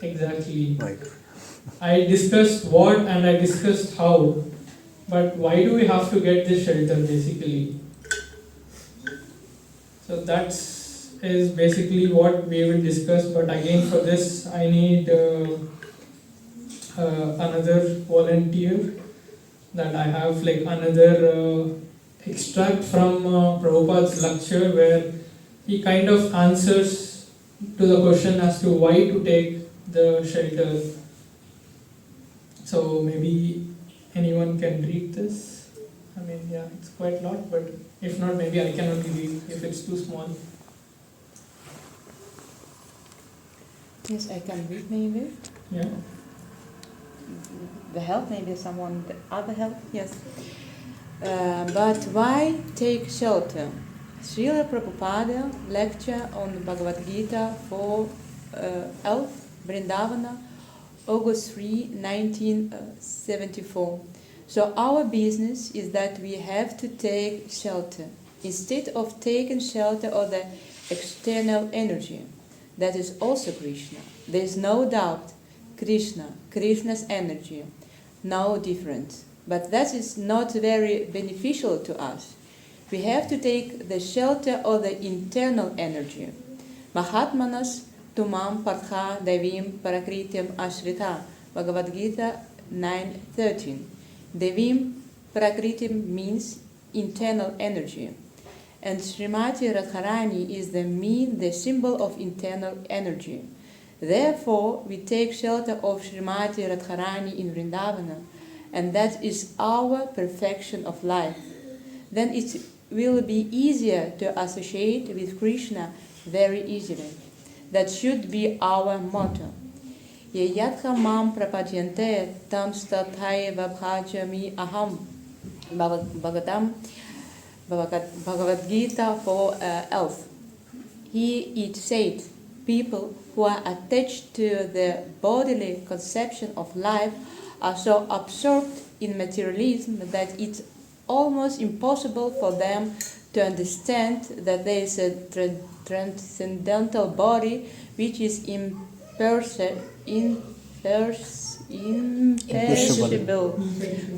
exactly. Right. I discussed what and I discussed how, but why do we have to get this shelter basically? So is basically what we will discuss, but again for this I need another volunteer, that I have like another extract from Prabhupada's lecture where he kind of answers to the question as to why to take the shelter. So maybe anyone can read this. I mean, yeah, it's quite a lot, but if not, maybe I can only read if it's too small. Yes, I can read maybe. Yeah. The help, maybe someone, the other help, yes. But why take shelter? Srila Prabhupada lecture on Bhagavad Gita for 11, Vrindavana, August 3, 1974. So our business is that we have to take shelter. Instead of taking shelter of the external energy, that is also Krishna. There is no doubt Krishna's energy, no difference. But that is not very beneficial to us. We have to take the shelter of the internal energy. Mahatmanas tumam partha devim prakritim ashrita. Bhagavad Gita 9:13. Devim prakritim means internal energy. And Srimati Radharani is the symbol of internal energy. Therefore, we take shelter of Srimati Radharani in Vrindavana, and that is our perfection of life. Then it will be easier to associate with Krishna very easily. That should be our motto. Ye yatha mam prapadyante tam stathaiva bhajami aham. Bhagavad Gita 4:11. It said, people who are attached to the bodily conception of life are so absorbed in materialism that it's almost impossible for them to understand that there is a transcendental body which is imperishable,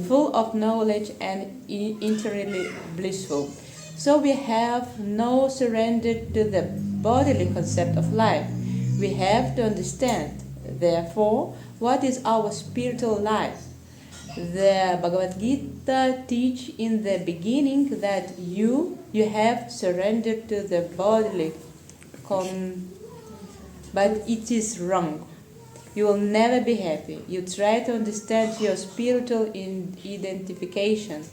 full of knowledge and entirely blissful. So we have no surrender to the bodily concept of life. We have to understand, therefore, what is our spiritual life. The Bhagavad Gita teach in the beginning that you have surrendered to the bodily but it is wrong. You will never be happy. You try to understand your spiritual identification,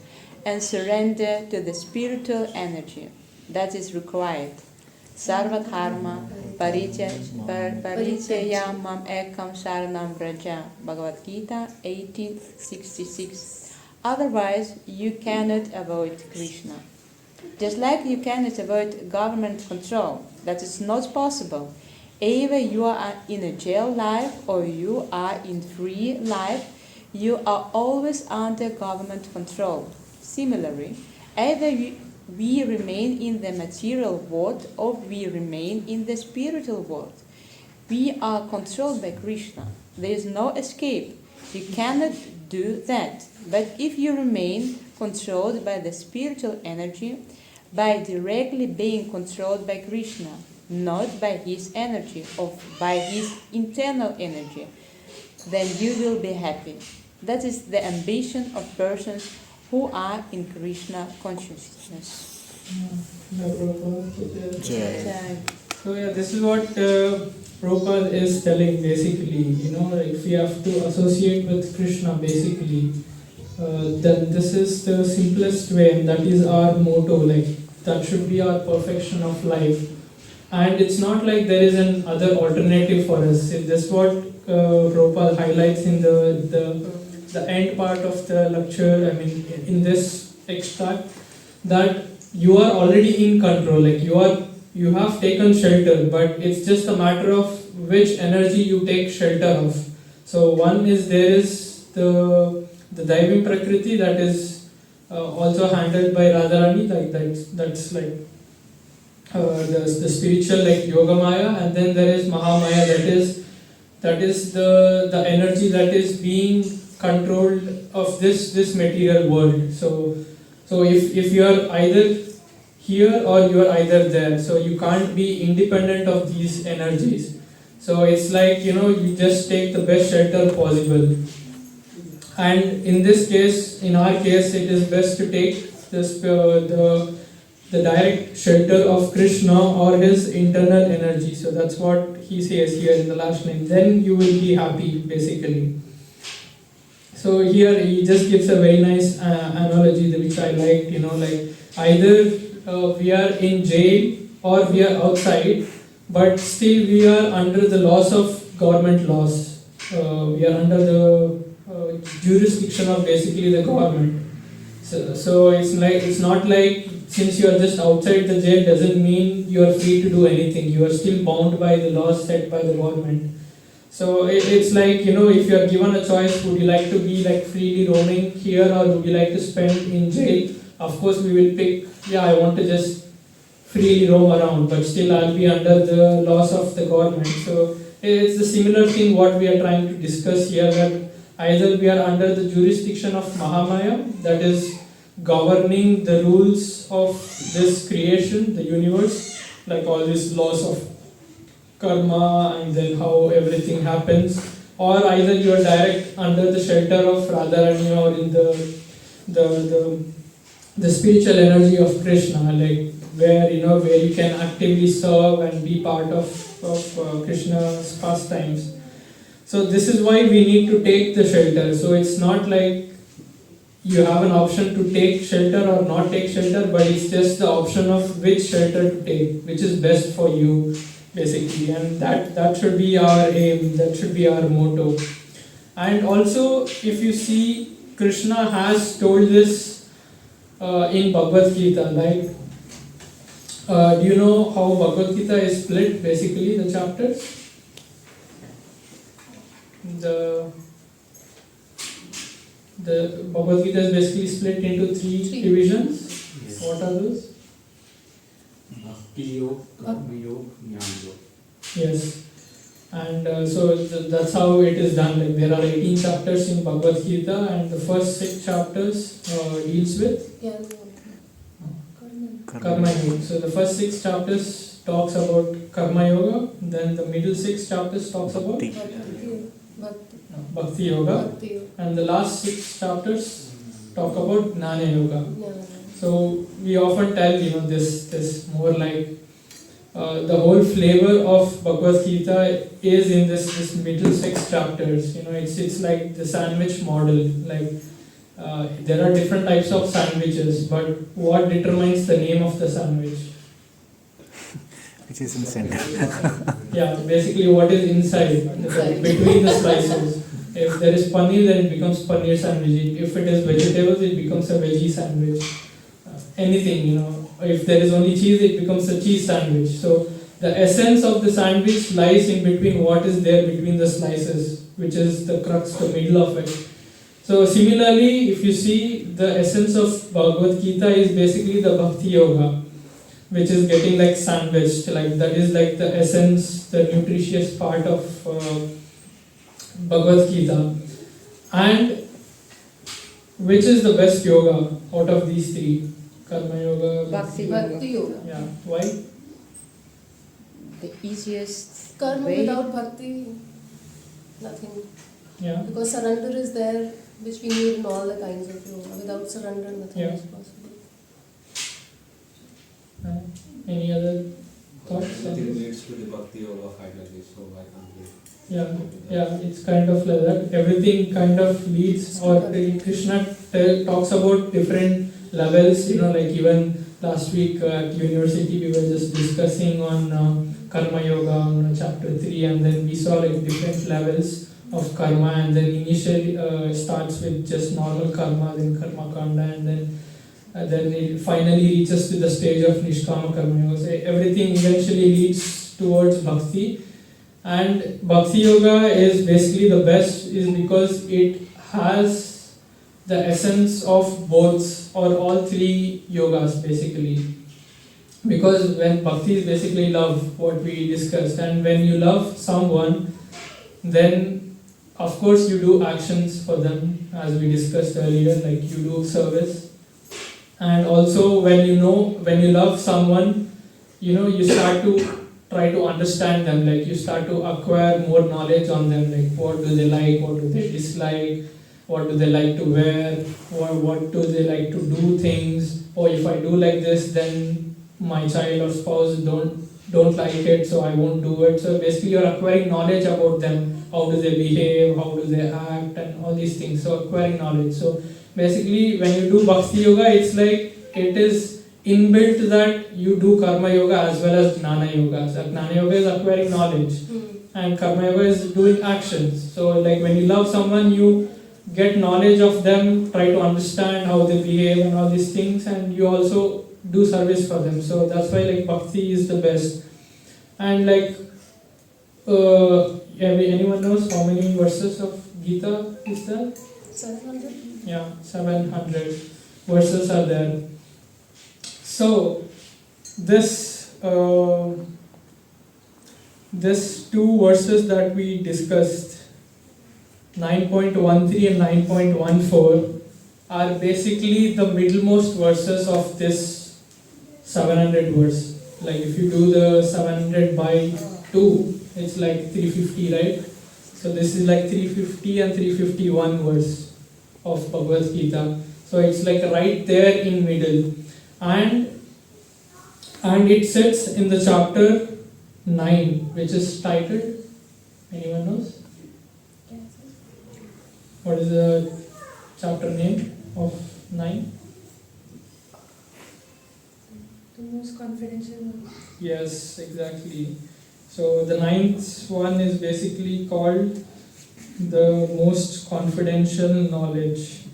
and surrender to the spiritual energy that is required. Sarva karma parichaya mam ekam saranam braja. Bhagavad Gita 18:66. Otherwise, you cannot avoid Krishna. Just like you cannot avoid government control, that is not possible. Either you are in a jail life or you are in free life, you are always under government control. Similarly, either we remain in the material world or we remain in the spiritual world. We are controlled by Krishna. There is no escape. You cannot do that. But if you remain controlled by the spiritual energy, by directly being controlled by Krishna, not by his energy or by his internal energy, then you will be happy. That is the ambition of persons who are in Krishna consciousness. So yeah, this is what Prabhupada is telling basically. If we have to associate with Krishna basically, then this is the simplest way, and that is our motto. That should be our perfection of life. And it's not like there is an other alternative for us. This is what Prabhupada highlights in the end part of the lecture. In this extract, that you are already in control. You have taken shelter, but it's just a matter of which energy you take shelter of. So one is there is the Daivim Prakriti that is also handled by Radharani. That's like the spiritual Yogamaya, and then there is Mahamaya that is the energy that is being controlled of this material world. So if you are either here or you are either there, so you can't be independent of these energies. So it's like you just take the best shelter possible. And in this case, in our case, it is best to take the direct shelter of Krishna or his internal energy. So that's what he says here in the last line. Then you will be happy, basically. So here he just gives a very nice analogy which I liked. Either we are in jail or we are outside, but still we are under the laws of government laws. We are under the jurisdiction of basically the government. So it's not like since you are just outside the jail doesn't mean you are free to do anything. You are still bound by the laws set by the government. So it's like, if you are given a choice, would you like to be freely roaming here or would you like to spend in jail? Of course we will pick, I want to just freely roam around, but still I'll be under the laws of the government. So it's the similar thing what we are trying to discuss here, that either we are under the jurisdiction of Mahamaya, that is governing the rules of this creation, the universe, like all these laws of karma and then how everything happens, or either you are direct under the shelter of Radharani or in the spiritual energy of Krishna, where you can actively serve and be part of Krishna's pastimes. So this is why we need to take the shelter. So it's not like you have an option to take shelter or not take shelter, but it's just the option of which shelter to take, which is best for you, basically. And that should be our aim, that should be our motto. And also, if you see, Krishna has told this in Bhagavad Gita. Do you know how Bhagavad Gita is split, basically, the chapters? The Bhagavad Gita is basically split into three divisions. Yes. What are those? Bhakti Yoga, Karma Yoga, Jnana Yoga. Yes. And so that's how it is done. There are 18 chapters in Bhagavad Gita, and the first 6 chapters deals with Karma Yoga. So the first 6 chapters talks about Karma Yoga, then the middle 6 chapters talks about Bhakti Yoga, and the last 6 chapters talk about Jnana Yoga. So we often tell this more like the whole flavor of Bhagavad Gita is in this middle 6 chapters. It's like the sandwich model. there are different types of sandwiches, but what determines the name of the sandwich? Which is in center. Yeah, basically what is inside, between the slices. If there is paneer, then it becomes paneer sandwich. If it is vegetables, it becomes a veggie sandwich. Anything, if there is only cheese, it becomes a cheese sandwich. So the essence of the sandwich lies in between what is there between the slices, which is the crux, the middle of it. So similarly, if you see, the essence of Bhagavad Gita is basically the Bhakti Yoga, which is getting like sandwiched, like that is like the essence, the nutritious part of Bhagavad Gita. And which is the best yoga out of these three? Karma Yoga, Bhakti Yoga. Yeah, why? The easiest Karma way. without bhakti, nothing. Yeah. Because surrender is there, which we need in all the kinds of yoga. Without surrender, nothing Yeah. is possible. Any other thoughts? Everything leads to the Bhakti Yoga finally, so I can't be. Yeah, it's kind of like that. Everything kind of leads, or Krishna talks about different levels. Like even last week at university, we were just discussing on Karma Yoga on chapter 3, and then we saw like different levels of karma, and then initially starts with just normal karma, then karma kanda, and then it finally reaches to the stage of nishkama karma yoga. So everything eventually leads towards bhakti. And Bhakti Yoga is basically the best, is because it has the essence of both or all three yogas basically. Because when Bhakti is basically love, what we discussed, and when you love someone, then of course you do actions for them, as we discussed earlier, like you do service. And also when you love someone, you start to try to understand them, like you start to acquire more knowledge on them, like what do they like, what do they dislike, what do they like to wear, what do they like to do things, or if I do like this, then my child or spouse don't like it, so I won't do it. So basically you're acquiring knowledge about them, how do they behave, how do they act, and all these things, so acquiring knowledge. So basically when you do Bhakti Yoga, it's like it is inbuilt that you do Karma Yoga as well as Gnana Yoga. So Gnana Yoga is acquiring knowledge, and Karma Yoga is doing actions. So like when you love someone, you get knowledge of them, try to understand how they behave and all these things, and you also do service for them. So that's why like Bhakti is the best. And like anyone knows how many verses of Gita is there? 700? Yeah, 700 verses are there. So this two verses that we discussed, 9.13 and 9.14, are basically the middlemost verses of this 700 verse. Like if you do the 700 by 2, it's like 350, right? So this is like 350 and 351 verse of Bhagavad Gita. So it's like right there in middle. And it sits in the chapter 9, which is titled, anyone knows? What is the chapter name of 9? The most confidential one. Yes, exactly. So the 9th one is basically called the most confidential knowledge,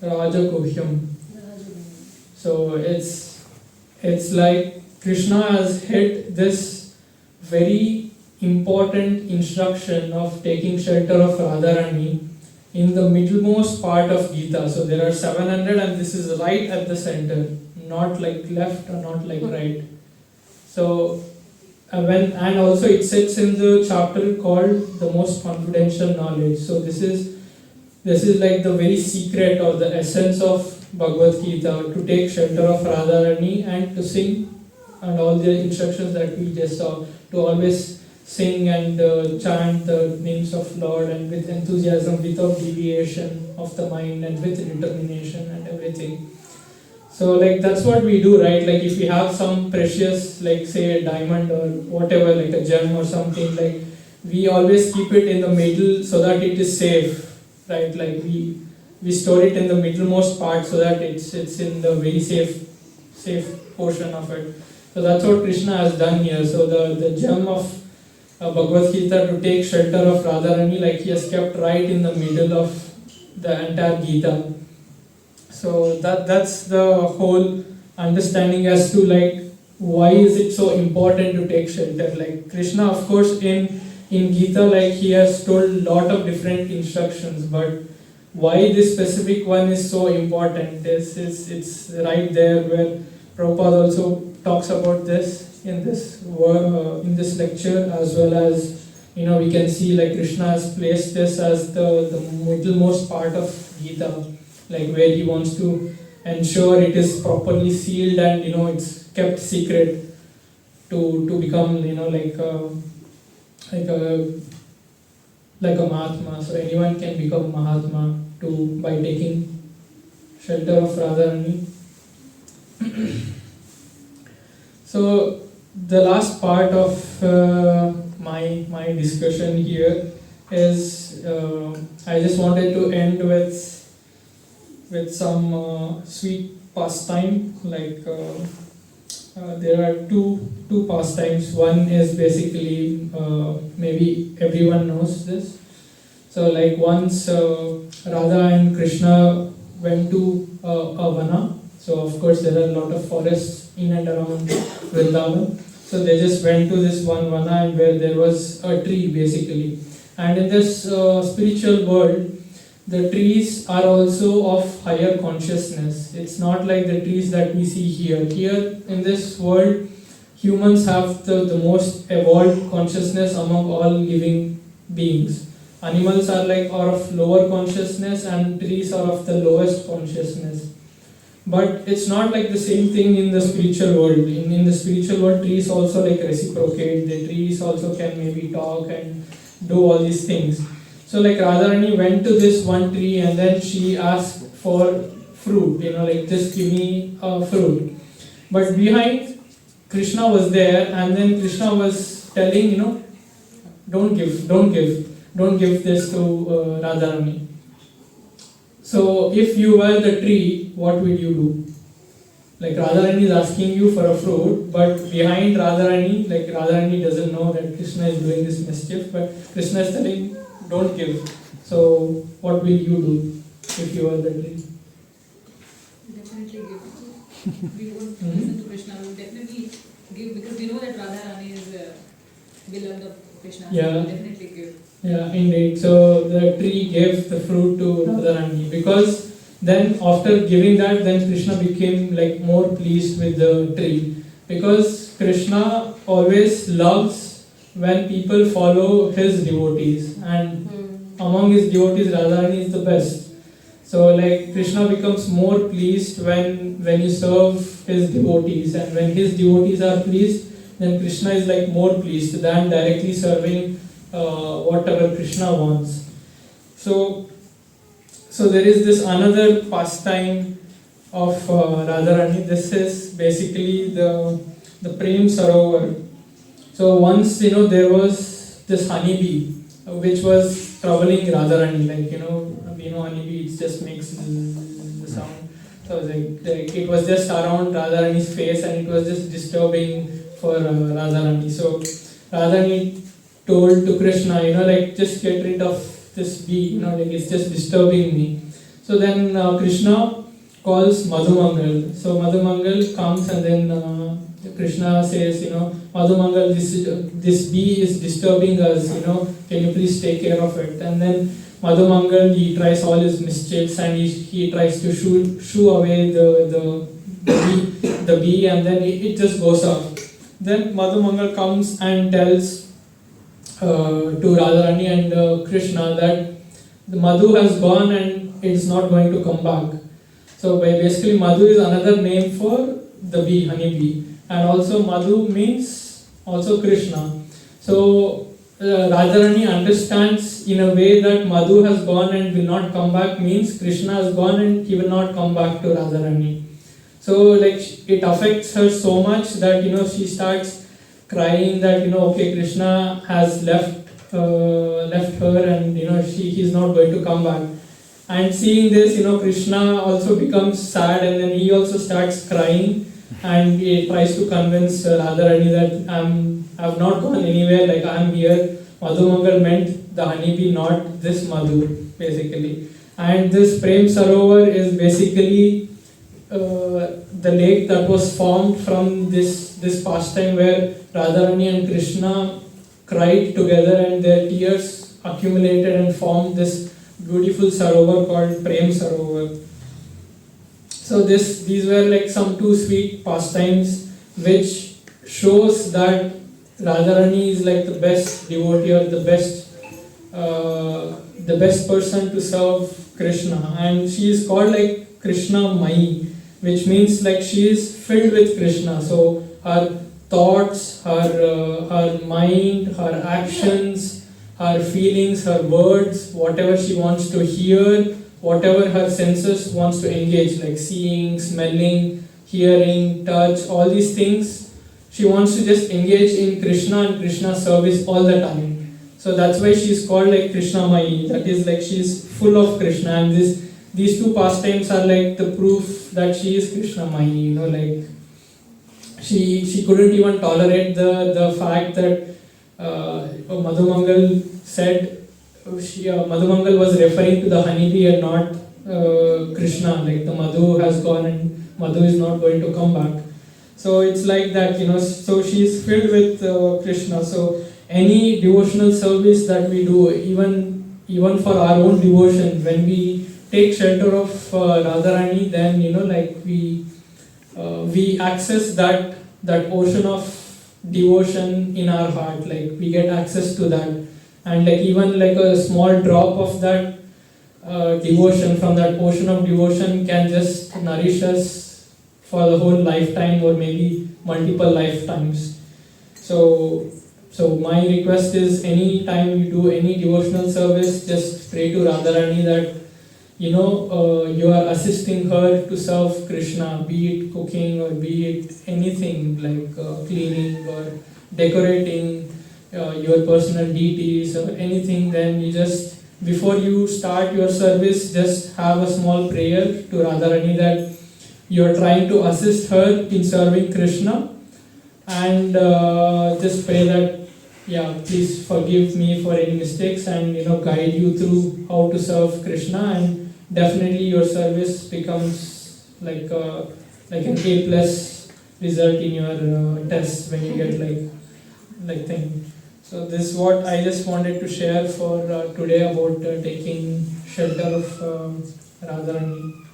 Raja Guhyam. So it's like Krishna has hit this very important instruction of taking shelter of Radharani in the middlemost part of Gita. So there are 700 and this is right at the center, not like left or not like right. So and also it sits in the chapter called the most confidential knowledge. So this is like the very secret or the essence of Bhagavad Gita, to take shelter of Radharani and to sing, and all the instructions that we just saw, to always sing and chant the names of Lord, and with enthusiasm, without deviation of the mind, and with determination and everything. So like that's what we do, right? Like if we have some precious, like say a diamond or whatever, like a gem or something, like we always keep it in the middle so that it is safe, right? Like we we store it in the middlemost part so that it's in the very safe portion of it. So that's what Krishna has done here. So the gem of Bhagavad Gita, to take shelter of Radharani, like he has kept right in the middle of the entire Gita. So that's the whole understanding as to like why is it so important to take shelter. Like Krishna, of course, in Gita, like he has told lot of different instructions, but why this specific one is so important it's right there where Prabhupada also talks about this in this lecture, as well as we can see like Krishna has placed this as the middlemost part of Gita, like where he wants to ensure it is properly sealed and it's kept secret to become like a Mahatma. So anyone can become Mahatma by taking shelter of Radharani. So the last part of my discussion here is I just wanted to end with some sweet pastime. Like there are two pastimes. One is basically maybe everyone knows this. So like once Radha and Krishna went to a vana. So of course there are a lot of forests in and around Vrindavan. So they just went to this one vana where there was a tree basically. And in this spiritual world, the trees are also of higher consciousness. It's not like the trees that we see here. Here in this world, humans have the most evolved consciousness among all living beings. Animals are of lower consciousness and trees are of the lowest consciousness. But it's not like the same thing in the spiritual world. In the spiritual world, trees also reciprocate. The trees also can maybe talk and do all these things. So Radharani went to this one tree and then she asked for fruit, just give me a fruit. But behind, Krishna was there, and then Krishna was telling, don't give this to Radharani. So if you were the tree, what would you do? Radharani is asking you for a fruit, but behind Radharani, Radharani doesn't know that Krishna is doing this mischief, but Krishna is telling, don't give. So what will you do if you are the tree? Definitely give. We won't listen to Krishna. We will definitely give, because we know that Radharani is beloved of Krishna. Yeah. So we'll definitely give. Yeah, indeed. So the tree gave the fruit to Radharani, because then after giving that, then Krishna became more pleased with the tree, because Krishna always loves when people follow his devotees, and among his devotees Radharani is the best. So Krishna becomes more pleased when you serve his devotees, and when his devotees are pleased, then Krishna is more pleased than directly serving whatever Krishna wants. So there is this another pastime of Radharani. This is basically the Prem Sarovar. So once there was this honeybee which was troubling Radharani. Honeybee, it just makes the sound. So it was just around Radharani's face and it was just disturbing for Radharani. So Radharani told to Krishna, just get rid of this bee, it's just disturbing me. So then Krishna calls Madhumangal. So Madhumangal comes and then Krishna says, Madhumangal, this bee is disturbing us, can you please take care of it? And then Madhumangal, he tries all his mischiefs and he tries to shoo away the bee, and then it just goes off. Then Madhumangal comes and tells to Radharani and Krishna that the Madhu has gone and it's not going to come back. So basically Madhu is another name for the bee, honey bee, and also Madhu means also Krishna. So Radharani understands in a way that Madhu has gone and will not come back means Krishna has gone and he will not come back to Radharani. So it affects her so much that she starts crying that okay, Krishna has left her and he's not going to come back. And seeing this, Krishna also becomes sad, and then he also starts crying, and he tries to convince Radharani that I've not gone anywhere, like I'm here. Madhumangal meant the honeybee, not this Madhu, basically. And this Prem Sarovar is basically the lake that was formed from this pastime where Radharani and Krishna cried together, and their tears accumulated and formed this beautiful Sarovar called Prem Sarovar. So these were like some two sweet pastimes which shows that Radharani is like the best devotee or the best person to serve Krishna, and she is called like Krishna Mai, which means like she is filled with Krishna. So her thoughts, her mind, her actions, her feelings, her words, whatever she wants to hear, whatever her senses wants to engage, like seeing, smelling, hearing, touch, all these things, she wants to just engage in Krishna and Krishna service all the time. So that's why she's called like Krishna Mai. That is like she's full of Krishna, and these two pastimes are like the proof that she is Krishna Mai. Like she couldn't even tolerate the fact that Madhumangal said Madhumangal was referring to the honeybee and not Krishna. Like the Madhu has gone and Madhu is not going to come back. So it's like that, so she is filled with Krishna. So any devotional service that we do, even for our own devotion, when we take shelter of Radharani, then like we access that ocean of devotion in our heart. Like we get access to that, and like even like a small drop of that devotion from that ocean of devotion can just nourish us for the whole lifetime or maybe multiple lifetimes. So my request is, any time you do any devotional service, just pray to Radharani that you are assisting her to serve Krishna, be it cooking or be it anything like cleaning or decorating your personal deities or anything. Then you just, before you start your service, just have a small prayer to Radharani that you are trying to assist her in serving Krishna, and just pray that, please forgive me for any mistakes and guide you through how to serve Krishna, and definitely your service becomes like an A+ result in your test when you get like thing. So this is what I just wanted to share for today about taking shelter of Radharani.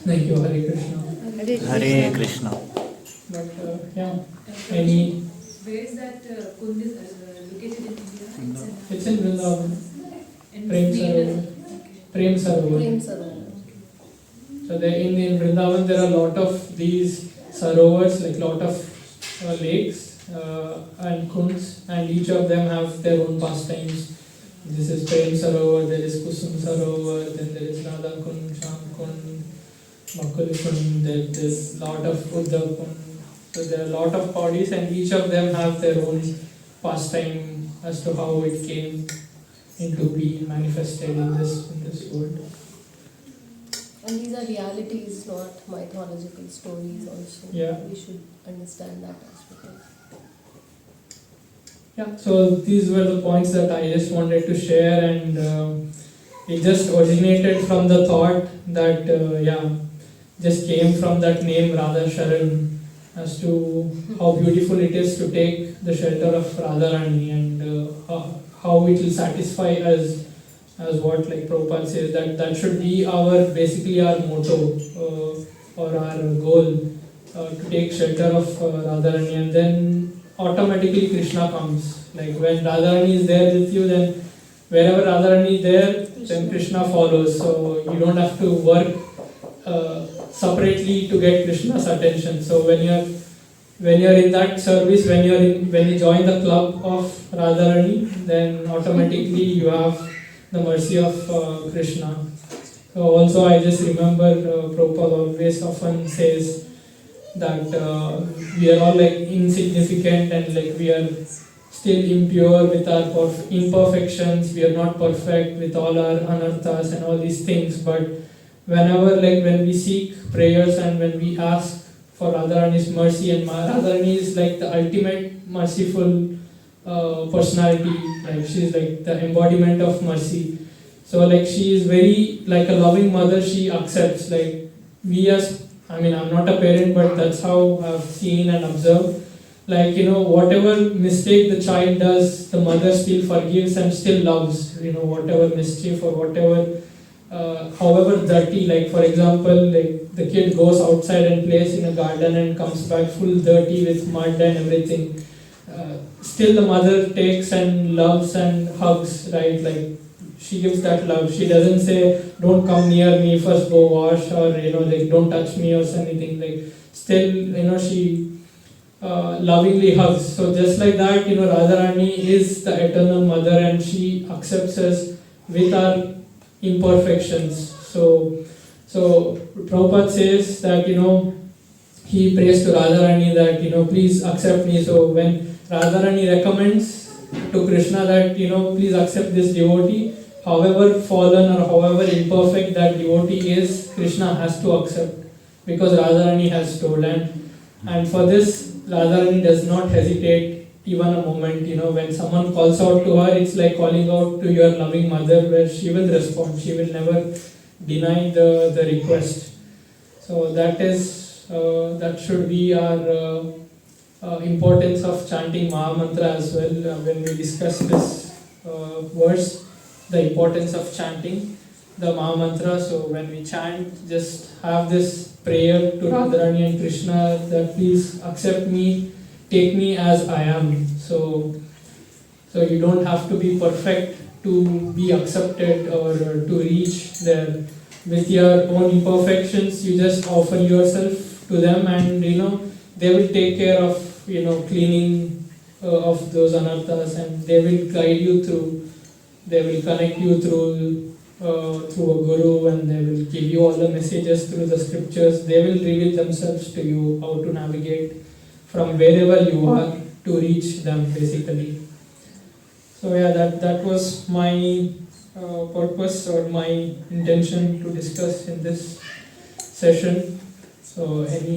Thank you, Hare Krishna. Hare Krishna. But any. Where is that kund located in India? It's in Vrindavan. And Prem name Sarovar. is- Prem Sarovar. Prem Sarovar. So there in Vrindavan there are a lot of these sarovars, like lot of lakes and kunds, and each of them have their own pastimes. This is Prem Sarovar, there is Kusum Sarovar, then there is Radha Kund, Sham Kund, Makul Kund, there is lot of Uddhav Kund. So there are a lot of bodies, and each of them have their own pastime as to how it came into being manifested in this world. And these are realities, not mythological stories also. Yeah. We should understand that aspect. Yeah, so these were the points that I just wanted to share, and it just originated from the thought that, just came from that name Radha Sharan, as to how beautiful it is to take the shelter of Radharani, and how it will satisfy us, as what like Prabhupada says, that should be basically our motto or our goal, to take shelter of Radharani, and then automatically Krishna comes. Like when Radharani is there with you, then wherever Radharani is there, then Krishna follows. So you don't have to work separately to get Krishna's attention. So when you're in that service, when you join the club of Radharani, then automatically you have the mercy of Krishna. So also I just remember Prabhupada always often says that we are all like insignificant, and like we are still impure with our imperfections. We are not perfect with all our anarthas and all these things. But whenever, like when we seek prayers and when we ask for Radharani's mercy, and Radharani is like the ultimate merciful personality. Like she is like the embodiment of mercy. So like she is very like a loving mother. She accepts, like we as, I mean, I'm not a parent, but that's how I've seen and observed. Like, whatever mistake the child does, the mother still forgives and still loves, whatever mischief or whatever, however dirty. Like, for example, like the kid goes outside and plays in a garden and comes back full dirty with mud and everything. Still the mother takes and loves and hugs, right? Like, she gives that love. She doesn't say, don't come near me, first go wash, or like don't touch me or anything. Like, still, she lovingly hugs. So just like that, Radharani is the eternal mother, and she accepts us with our imperfections. So Prabhupada says that he prays to Radharani that please accept me. So when Radharani recommends to Krishna that please accept this devotee, however fallen or however imperfect that devotee is, Krishna has to accept, because Radharani has told. And for this, Radharani does not hesitate even a moment. When someone calls out to her, it's like calling out to your loving mother, where she will respond. She will never deny the request. So that should be our importance of chanting Maha Mantra as well. When we discuss this verse, the importance of chanting the Maha Mantra. So when we chant, just have this prayer to Radharani and Krishna that please accept me, take me as I am. So you don't have to be perfect to be accepted or to reach there. With your own imperfections, you just offer yourself to them, and they will take care of cleaning of those anarthas, and they will guide you through. They will connect you through a guru, and they will give you all the messages through the scriptures. They will reveal themselves to you, how to navigate from wherever you are to reach them, basically. So yeah, that was my purpose or my intention to discuss in this session. So any